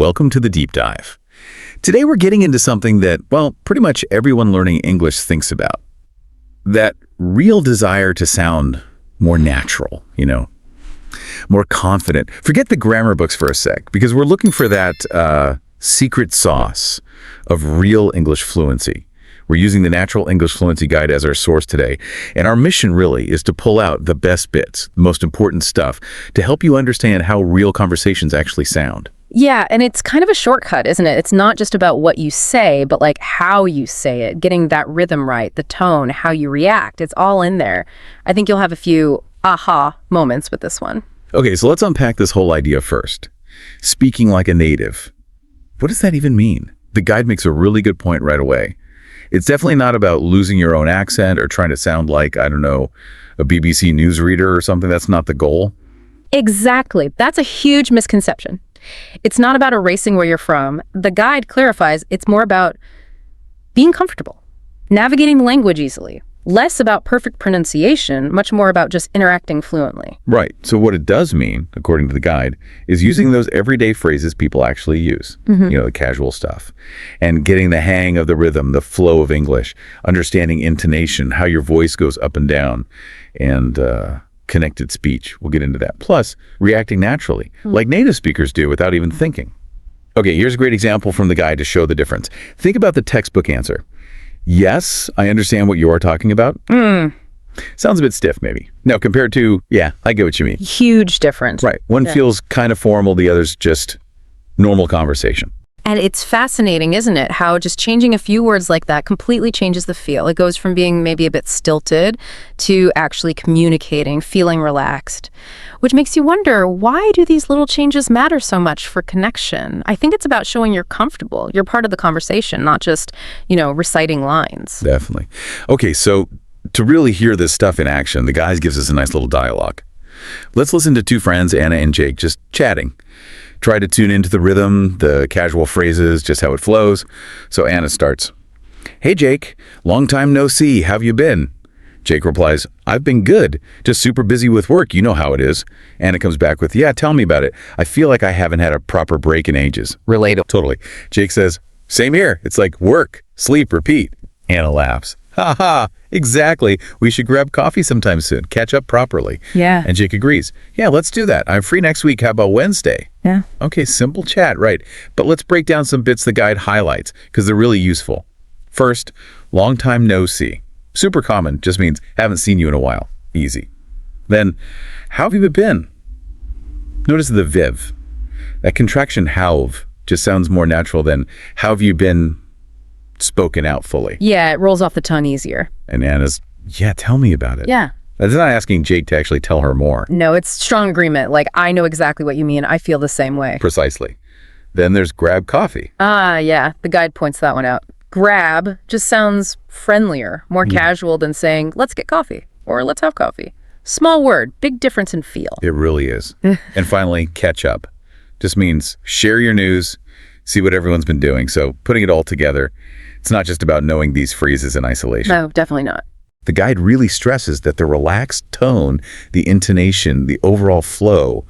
welcome to the deep dive. Today we're getting into something that, well, pretty much everyone learning English thinks about. That real desire to sound more natural, more confident. Forget the grammar books for a sec, because we're looking for that secret sauce of real English fluency. We're using the Natural English Fluency Guide as our source today, and our mission really is to pull out the best bits, the most important stuff, to help you understand how real conversations actually sound. Yeah, and it's kind of a shortcut, isn't it? It's not just about what you say, but like how you say it, getting that rhythm right, the tone, how you react. It's all in there. I think you'll have a few aha moments with this one. Okay, so let's unpack this whole idea first. Speaking like a native. What does that even mean? The guide makes a really good point right away. It's definitely not about losing your own accent or trying to sound like, I don't know, a BBC newsreader or something. That's not the goal. Exactly. That's a huge misconception. It's not about erasing where you're from. The guide clarifies it's more about being comfortable, navigating the language easily, less about perfect pronunciation, much more about just interacting fluently. Right. So what it does mean, according to the guide, is using those everyday phrases people actually use, the casual stuff, and getting the hang of the rhythm, the flow of English, understanding intonation, how your voice goes up and down, and connected speech. We'll get into that. Plus, reacting naturally, like native speakers do without even thinking. Okay, here's a great example from the guide to show the difference. Think about the textbook answer. Yes, I understand what you are talking about. Sounds a bit stiff, maybe. Now, compared to, yeah, I get what you mean. Huge difference. Right. One feels kind of formal, the other's just normal conversation. And it's fascinating, isn't it, how just changing a few words like that completely changes the feel. It goes from being maybe a bit stilted to actually communicating, feeling relaxed, which makes you wonder, why do these little changes matter so much for connection? I think it's about showing you're comfortable. You're part of the conversation, not just, reciting lines. Definitely. Okay, so to really hear this stuff in action, the guys gives us a nice little dialogue. Let's listen to two friends, Anna and Jake, just chatting. Try to tune into the rhythm, the casual phrases, just how it flows. So Anna starts, "Hey Jake, long time no see, how've you been?" Jake replies, "I've been good, just super busy with work, you know how it is." Anna comes back with, "Yeah, tell me about it. I feel like I haven't had a proper break in ages." Relatable. Totally. Jake says, "Same here. It's like work, sleep, repeat." Anna laughs. "Ha ha, exactly. We should grab coffee sometime soon, catch up properly." Yeah. And Jake agrees. "Yeah, let's do that. I'm free next week. How about Wednesday?" Yeah. Okay, simple chat, right. But let's break down some bits the guide highlights, because they're really useful. First, long time no see. Super common, just means haven't seen you in a while. Easy. Then, how have you been? Notice the viv. That contraction how've just sounds more natural than how have you been spoken out fully. Yeah, it rolls off the tongue easier. And Anna's, "Yeah, tell me about it." Yeah. That's not asking Jake to actually tell her more. No, it's strong agreement. Like, I know exactly what you mean. I feel the same way. Precisely. Then there's grab coffee. Yeah. The guide points that one out. Grab just sounds friendlier, more casual than saying, "Let's get coffee," or "Let's have coffee." Small word, big difference in feel. It really is. And finally, catch up. Just means share your news, see what everyone's been doing. So putting it all together, it's not just about knowing these phrases in isolation. No, definitely not. The guide really stresses that the relaxed tone, the intonation, the overall flow,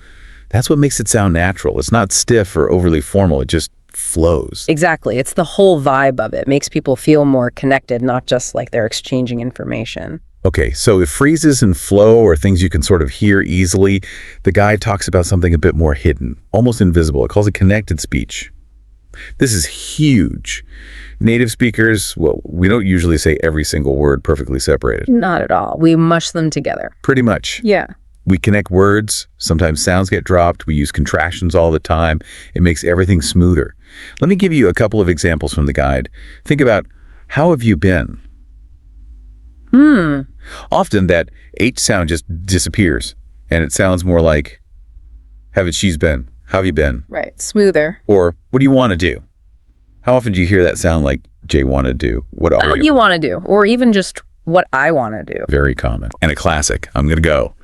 that's what makes it sound natural. It's not stiff or overly formal. It just flows. Exactly. It's the whole vibe of it. Makes people feel more connected, not just like they're exchanging information. Okay, so if phrases and flow are things you can sort of hear easily, the guide talks about something a bit more hidden, almost invisible. It calls it connected speech. This is huge. Native speakers, well, we don't usually say every single word perfectly separated. Not at all. We mush them together. Pretty much. Yeah. We connect words. Sometimes sounds get dropped. We use contractions all the time. It makes everything smoother. Let me give you a couple of examples from the guide. Think about, how have you been? Often that H sound just disappears, and it sounds more like, haven't she's been? How have you been? Right. Smoother. Or, what do you want to do? How often do you hear that sound like Jay want to do? What are What you want to do, or even just what I want to do. Very common. And a classic, I'm going to go.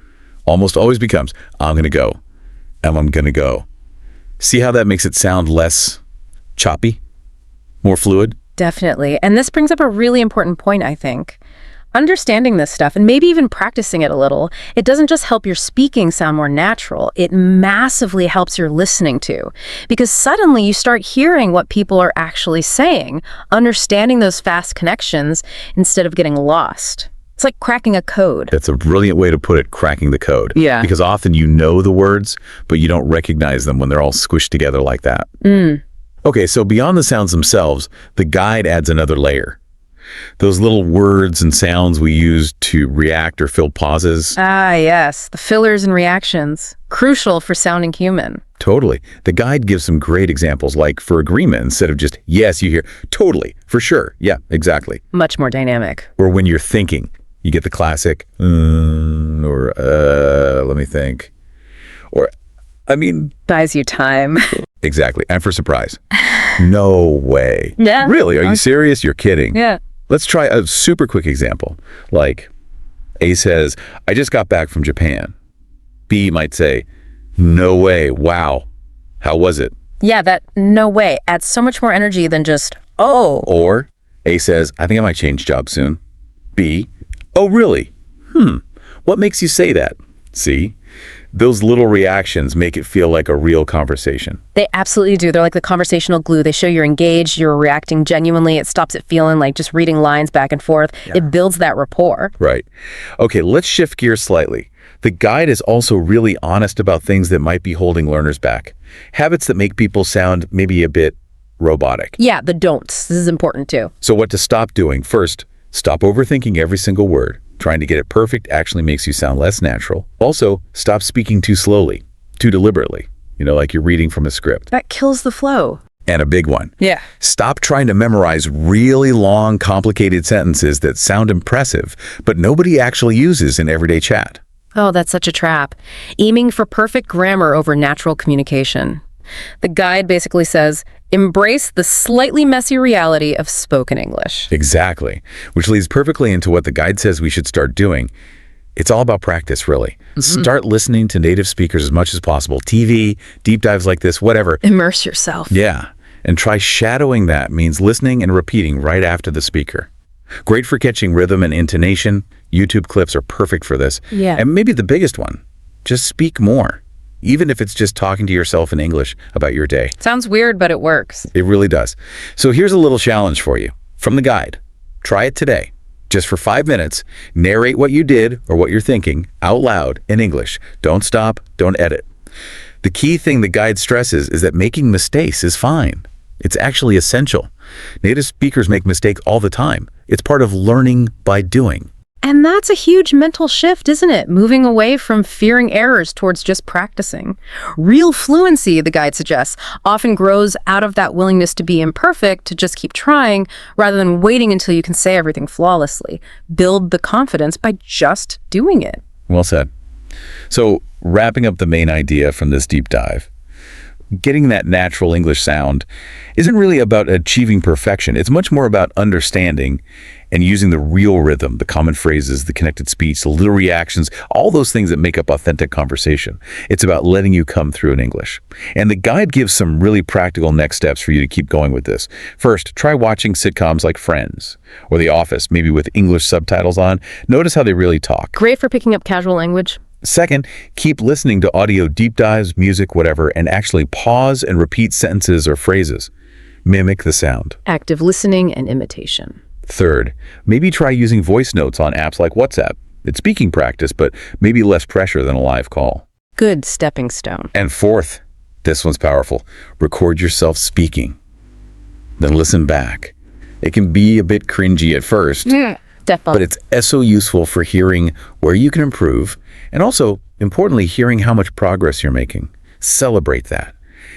Almost always becomes, I'm going to go. And I'm going to go. See how that makes it sound less choppy? More fluid? Definitely. And this brings up a really important point, I think. understanding this stuff and maybe even practicing it a little, it doesn't just help your speaking sound more natural, it massively helps your listening too. Because suddenly you start hearing what people are actually saying, understanding those fast connections instead of getting lost. It's like cracking a code. That's a brilliant way to put it, cracking the code. Yeah. Because often you know the words, but you don't recognize them when they're all squished together like that. Okay, so beyond the sounds themselves, the guide adds another layer. Those little words and sounds we use to react or fill pauses. Ah, yes. The fillers and reactions. Crucial for sounding human. Totally. The guide gives some great examples, like for agreement, instead of just, yes, you hear, totally, for sure, yeah, exactly. Much more dynamic. Or when you're thinking, you get the classic, or, let me think. Or, Buys you time. Exactly. And for surprise. No way. Yeah. Really? Are you serious? You're kidding. Yeah. Let's try a super quick example. Like, A says, I just got back from Japan. B might say, no way, wow. How was it? Yeah, that no way adds so much more energy than just, oh. Or A says, I think I might change jobs soon. B, oh really? What makes you say that? C, those little reactions make it feel like a real conversation. They absolutely do. They're like the conversational glue. They show you're engaged, you're reacting genuinely. It stops it feeling like just reading lines back and forth. Yeah. It builds that rapport. Right. Okay, let's shift gears slightly. The guide is also really honest about things that might be holding learners back. Habits that make people sound maybe a bit robotic. Yeah, the don'ts. This is important too. So what to stop doing? First, stop overthinking every single word. Trying to get it perfect actually makes you sound less natural. Also, stop speaking too slowly, too deliberately, like you're reading from a script. That kills the flow. And a big one. Yeah. Stop trying to memorize really long, complicated sentences that sound impressive, but nobody actually uses in everyday chat. Oh, that's such a trap. Aiming for perfect grammar over natural communication. The guide basically says, embrace the slightly messy reality of spoken English. Exactly, which leads perfectly into what the guide says we should start doing. It's all about practice, really. Start listening to native speakers as much as possible. TV, deep dives like this, whatever. Immerse yourself. Yeah, and try shadowing that means listening and repeating right after the speaker. Great for catching rhythm and intonation. YouTube clips are perfect for this. Yeah. And maybe the biggest one, just speak more. Even if it's just talking to yourself in English about your day. Sounds weird, but it works. It really does. So here's a little challenge for you from the guide. Try it today. Just for 5 minutes, narrate what you did or what you're thinking out loud in English. Don't stop, don't edit. The key thing the guide stresses is that making mistakes is fine. It's actually essential. Native speakers make mistakes all the time. It's part of learning by doing. And that's a huge mental shift, isn't it? Moving away from fearing errors towards just practicing. Real fluency, the guide suggests, often grows out of that willingness to be imperfect, to just keep trying, rather than waiting until you can say everything flawlessly. Build the confidence by just doing it. Well said. So, wrapping up the main idea from this deep dive, getting that natural English sound isn't really about achieving perfection. It's much more about understanding and using the real rhythm, the common phrases, the connected speech, the little reactions, all those things that make up authentic conversation. It's about letting you come through in English. And the guide gives some really practical next steps for you to keep going with this. First, try watching sitcoms like Friends or The Office, maybe with English subtitles on. Notice how they really talk. Great for picking up casual language. Second, keep listening to audio deep dives, music, whatever, and actually pause and repeat sentences or phrases. Mimic the sound. Active listening and imitation. Third, maybe try using voice notes on apps like WhatsApp. It's speaking practice, but maybe less pressure than a live call. Good stepping stone. And fourth, this one's powerful. Record yourself speaking. Then listen back. It can be a bit cringy at first, but it's so useful for hearing where you can improve and also, importantly, hearing how much progress you're making. Celebrate that.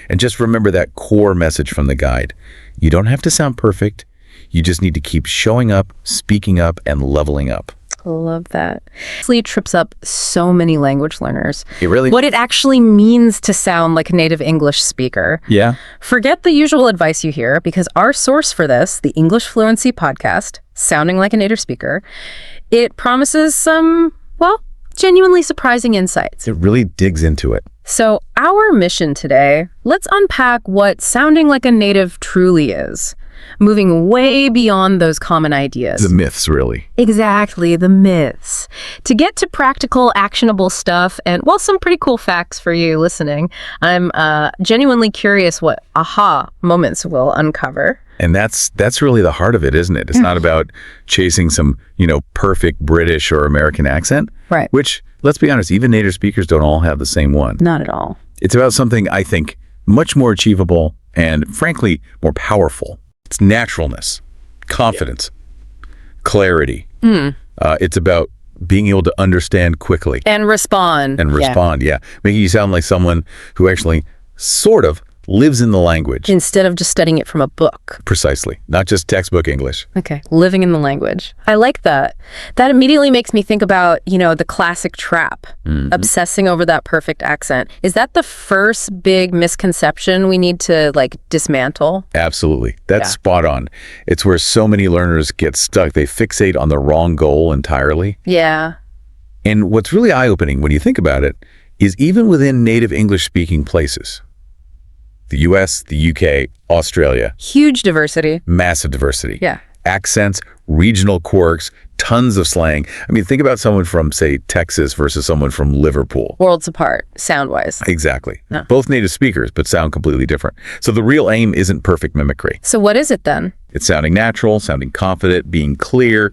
And just remember that core message from the guide. You don't have to sound perfect. You just need to keep showing up, speaking up, and leveling up. Love that. It trips up so many language learners. What it actually means to sound like a native English speaker. Yeah. Forget the usual advice you hear, because our source for this, the English Fluency Podcast, Sounding Like a Native Speaker, it promises some, genuinely surprising insights. It really digs into it. So our mission today, let's unpack what sounding like a native truly is. moving way beyond those common ideas. The myths, really. Exactly, the myths. To get to practical, actionable stuff, and, well, some pretty cool facts for you listening, I'm genuinely curious what aha moments will uncover. And that's really the heart of it, isn't it? It's not about chasing some, perfect British or American accent. Right. Which, let's be honest, even native speakers don't all have the same one. Not at all. It's about something, I think, much more achievable and, frankly, more powerful. It's naturalness, confidence, clarity. It's about being able to understand quickly. And respond. Yeah. Making you sound like someone who actually sort of lives in the language. Instead of just studying it from a book. Precisely. Not just textbook English. Okay. Living in the language. I like that. That immediately makes me think about, the classic trap. Obsessing over that perfect accent. Is that the first big misconception we need to, dismantle? Absolutely. That's spot on. It's where so many learners get stuck. They fixate on the wrong goal entirely. Yeah. And what's really eye-opening when you think about it is even within native English-speaking places, the US, the UK, Australia. Huge diversity. Massive diversity. Yeah. Accents, regional quirks, tons of slang. I mean, think about someone from, say, Texas versus someone from Liverpool. Worlds apart, sound-wise. Exactly. No. Both native speakers, but sound completely different. So the real aim isn't perfect mimicry. So what is it then? It's sounding natural, sounding confident, being clear,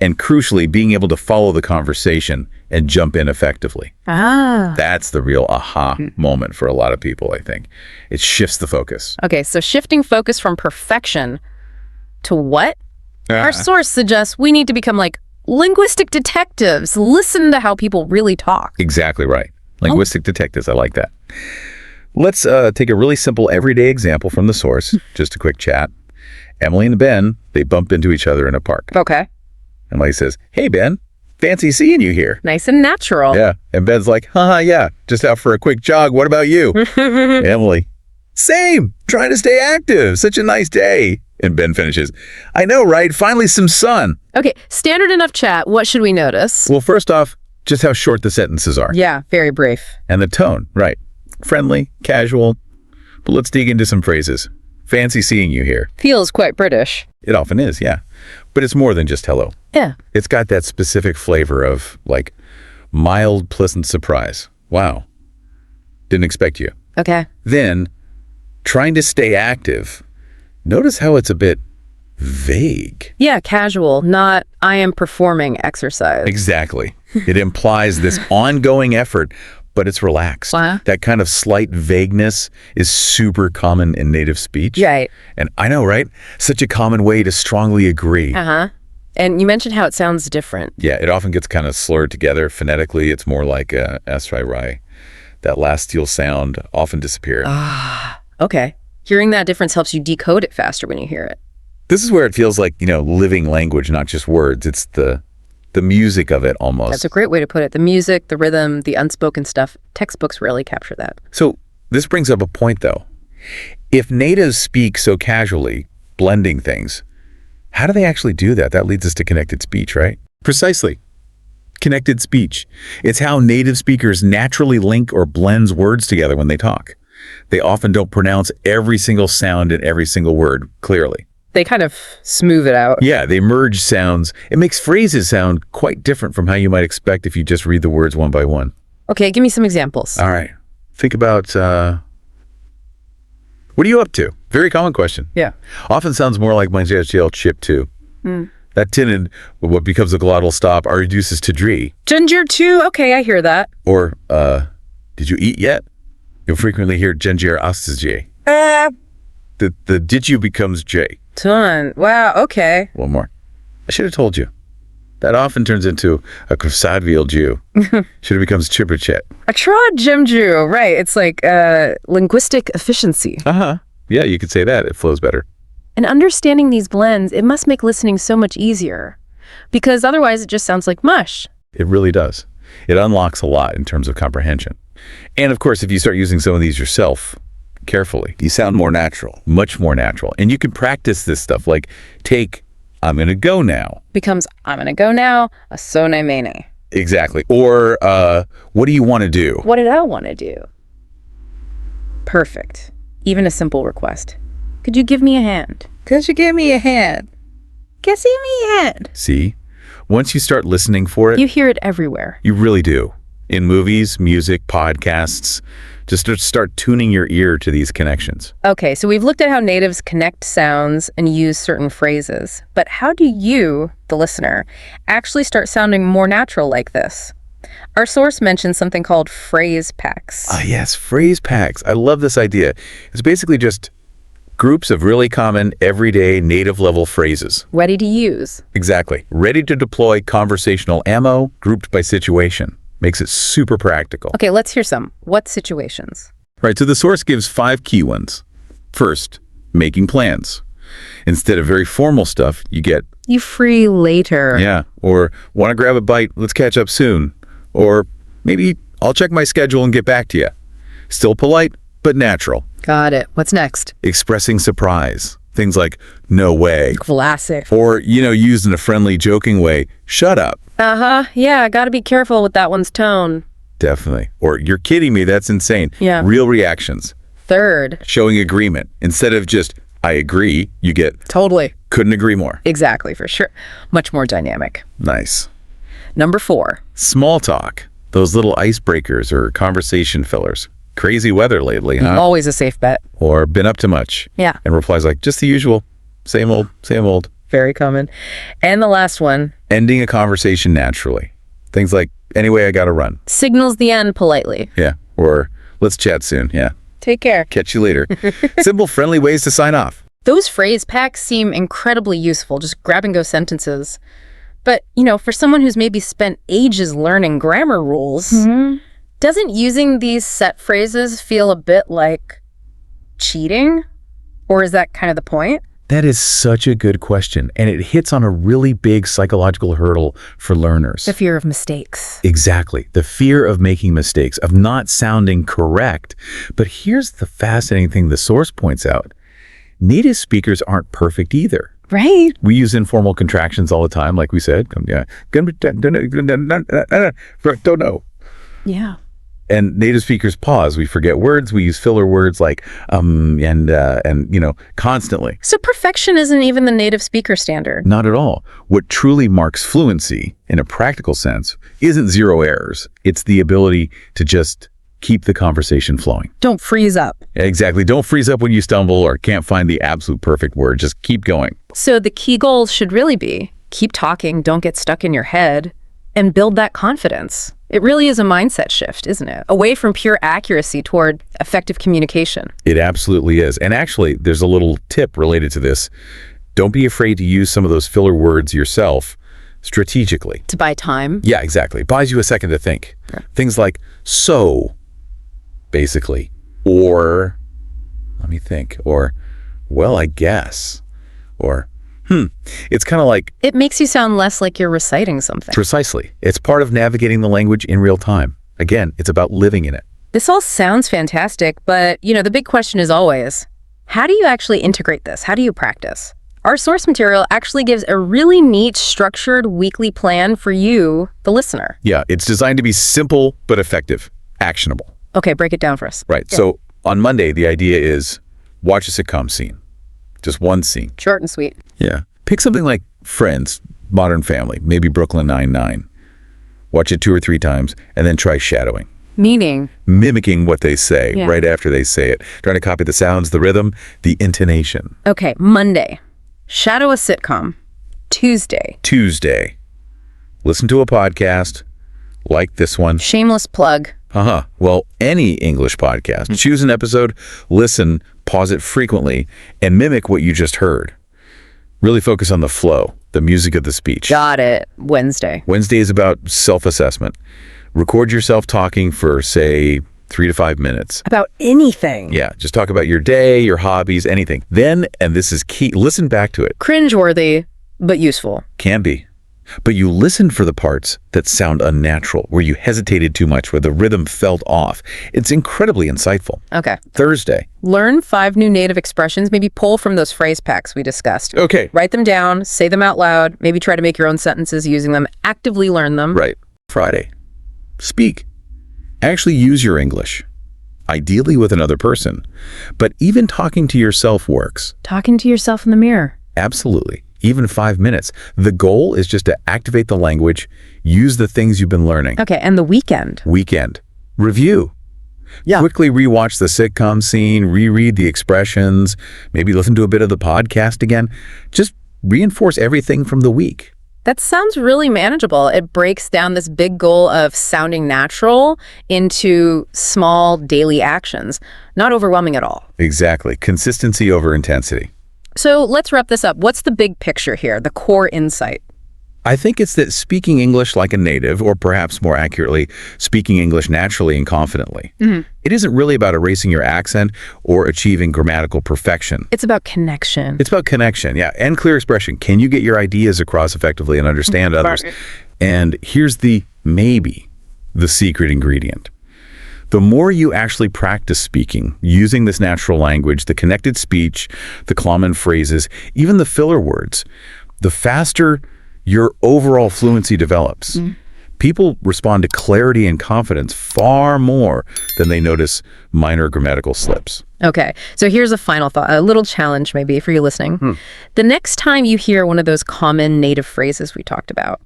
and crucially, being able to follow the conversation and jump in effectively. That's the real aha moment for a lot of people, I think. It shifts the focus. Okay, so shifting focus from perfection to what? Our source suggests we need to become linguistic detectives. Listen to how people really talk. Exactly right. Linguistic detectives, I like that. Let's take a really simple everyday example from the source. Just a quick chat. Emily and Ben, they bump into each other in a park. Okay. Emily says, "Hey, Ben, fancy seeing you here." Nice and natural. Yeah. And Ben's like, "Haha, yeah, just out for a quick jog. What about you?" Emily, "Same. Trying to stay active. Such a nice day." And Ben finishes, "I know, right? Finally some sun." Okay, standard enough chat. What should we notice? Well, first off, just how short the sentences are. Yeah, very brief. And the tone, right. Friendly, casual. But let's dig into some phrases. Fancy seeing you here. Feels quite British. It often is, yeah. But it's more than just hello. Yeah. It's got that specific flavor of, mild, pleasant surprise. Wow. Didn't expect you. Okay. Then, trying to stay active. Notice how it's a bit vague. Yeah, casual, not I am performing exercise. Exactly. It implies this ongoing effort, but it's relaxed. Wow. That kind of slight vagueness is super common in native speech. Right. And I know, right? Such a common way to strongly agree. Uh-huh. And you mentioned how it sounds different. Yeah, it often gets kind of slurred together phonetically. It's more like S-I-R-I. That last steel sound often disappears. Okay. Hearing that difference helps you decode it faster when you hear it. This is where it feels like, living language, not just words. It's the music of it almost. That's a great way to put it. The music, the rhythm, the unspoken stuff. Textbooks rarely capture that. So this brings up a point, though. If natives speak so casually, blending things, how do they actually do that? That leads us to connected speech, right? Precisely. Connected speech. It's how native speakers naturally link or blends words together when they talk. They often don't pronounce every single sound in every single word clearly. They kind of smooth it out. Yeah, they merge sounds. It makes phrases sound quite different from how you might expect if you just read the words one by one. Okay, give me some examples. All right. Think about, what are you up to? Very common question. Yeah. Often sounds more like my JHL chip too. That tinted, what becomes a glottal stop, are reduces to dree. Ginger too? Okay, I hear that. Or, did you eat yet? You'll frequently hear ginger astes J. The did you becomes J. Ton. Wow, okay. One more. I should have told you. That often turns into a croissadville Jew. Should have becomes chipperchet. A trod jimju, right. It's like linguistic efficiency. Uh-huh. Yeah, you could say that. It flows better. And understanding these blends, it must make listening so much easier. Because otherwise it just sounds like mush. It really does. It unlocks a lot in terms of comprehension. And of course, if you start using some of these yourself carefully, you sound more natural, much more natural. And you can practice this stuff, like take, I'm going to go now. Becomes, I'm going to go now, a sone mene. Exactly. Or, what do you want to do? What did I want to do? Perfect. Even a simple request. Could you give me a hand? Could you give me a hand? Give me a hand. See? Once you start listening for it, You hear it everywhere. you really do. In movies, music, podcasts, just to start tuning your ear to these connections. Okay, so we've looked at how natives connect sounds and use certain phrases. But how do you, the listener, actually start sounding more natural like this? Our source mentions something called phrase packs. Ah, yes, phrase packs. I love this idea. It's basically just groups of really common, everyday, native-level phrases. Ready to use. Exactly. Ready to deploy conversational ammo, grouped by situation. Makes it super practical. Okay, let's hear some. What situations? Right, so the source gives 5 key ones. First, making plans. Instead of very formal stuff, you get, You free later. yeah, or want to grab a bite, let's catch up soon. Or maybe I'll check my schedule and get back to you. Still polite, but natural. Got it. What's next? Expressing surprise. Things like, no way. Classic. Or, used in a friendly, joking way, shut up. Uh-huh. Yeah, gotta be careful with that one's tone. Definitely. Or, you're kidding me, that's insane. Yeah. Real reactions. Third. Showing agreement. Instead of just, I agree, you get, Totally. couldn't agree more. Exactly, for sure. Much more dynamic. Nice. Number 4. Small talk. Those little icebreakers or conversation fillers. Crazy weather lately, huh? Always a safe bet. Or been up to much. Yeah. And replies like, just the usual. Same old, same old. Very common. And the last one. Ending a conversation naturally. Things like, anyway, I gotta run. Signals the end politely. Yeah. Or, let's chat soon. Yeah. Take care. Catch you later. Simple, friendly ways to sign off. Those phrase packs seem incredibly useful, just grab-and-go sentences. But, for someone who's maybe spent ages learning grammar rules, doesn't using these set phrases feel a bit like cheating? Or is that kind of the point? That is such a good question, and it hits on a really big psychological hurdle for learners. The fear of mistakes. Exactly. The fear of making mistakes, of not sounding correct. But here's the fascinating thing the source points out. Native speakers aren't perfect either. Right. We use informal contractions all the time, like we said. Yeah. Don't know. Yeah. And native speakers pause. We forget words. We use filler words like constantly. So perfection isn't even the native speaker standard. Not at all. What truly marks fluency, in a practical sense, isn't 0 errors. It's the ability to just keep the conversation flowing. Don't freeze up. Exactly. Don't freeze up when you stumble or can't find the absolute perfect word. Just keep going. So the key goals should really be keep talking, don't get stuck in your head, and build that confidence. It really is a mindset shift, isn't it? Away from pure accuracy toward effective communication. It absolutely is. And actually, there's a little tip related to this. Don't be afraid to use some of those filler words yourself strategically. To buy time. Yeah, exactly. It buys you a second to think. Yeah. Things like, so, basically, or, let me think, or, well, I guess, or, It's kind of like... It makes you sound less like you're reciting something. Precisely. It's part of navigating the language in real time. Again, it's about living in it. This all sounds fantastic, but, the big question is always, how do you actually integrate this? How do you practice? Our source material actually gives a really neat, structured weekly plan for you, the listener. Yeah, it's designed to be simple but effective, actionable. Okay, break it down for us. Right. Yeah. So on Monday, the idea is watch a sitcom scene. Just one scene. Short and sweet. Yeah. Pick something like Friends, Modern Family, maybe Brooklyn Nine-Nine. Watch it 2 or 3 times and then try shadowing. Meaning? Mimicking what they say Yeah. right after they say it. Trying to copy the sounds, the rhythm, the intonation. Okay, Monday. Shadow a sitcom. Tuesday. Listen to a podcast like this one. Shameless plug. Well, any English podcast. Choose an episode, listen, pause it frequently, and mimic what you just heard. Really focus on the flow, the music of the speech. Got it. Wednesday. Wednesday is about self-assessment. Record yourself talking for, say, 3 to 5 minutes. About anything. Yeah, just talk about your day, your hobbies, anything. Then, and this is key, listen back to it. Cringeworthy, but useful. Can be. But you listen for the parts that sound unnatural, where you hesitated too much, where the rhythm felt off. It's incredibly insightful. Okay. Thursday. Learn 5 new native expressions, maybe pull from those phrase packs we discussed. Okay. Write them down, say them out loud, maybe try to make your own sentences using them, actively learn them. Right. Friday. Speak. Actually use your English. ideally with another person. But even talking to yourself works. Talking to yourself in the mirror. Absolutely. Even 5 minutes. The goal is just to activate the language, use the things you've been learning. Okay, and the weekend. Weekend. Review. Yeah. Quickly rewatch the sitcom scene, reread the expressions, maybe listen to a bit of the podcast again. Just reinforce everything from the week. That sounds really manageable. It breaks down this big goal of sounding natural into small daily actions. Not overwhelming at all. Exactly. Consistency over intensity. So let's wrap this up. What's the big picture here, the core insight? I think it's that speaking English like a native, or perhaps more accurately, speaking English naturally and confidently, it isn't really about erasing your accent or achieving grammatical perfection. It's about connection. It's about connection, yeah, and clear expression. Can you get your ideas across effectively and understand others? And here's the secret ingredient. The more you actually practice speaking, using this natural language, the connected speech, the common phrases, even the filler words, the faster your overall fluency develops. People respond to clarity and confidence far more than they notice minor grammatical slips. Okay, so here's a final thought, a little challenge maybe for you listening. The next time you hear one of those common native phrases we talked about,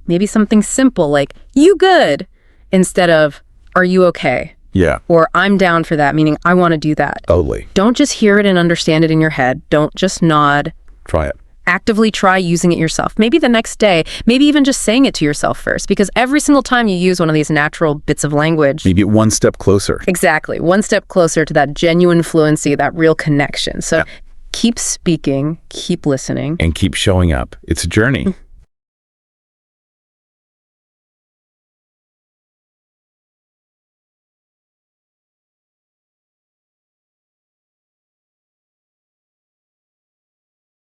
maybe something simple like, "You good?" instead of, "Are you okay?" Yeah. Or "I'm down for that," meaning I want to do that. Totally. Don't just hear it and understand it in your head. Don't just nod. Try it. Actively try using it yourself. Maybe the next day, maybe even just saying it to yourself first, because every single time you use one of these natural bits of language, Maybe one step closer. exactly, one step closer to that genuine fluency, that real connection. So keep speaking, keep listening. And keep showing up. It's a journey.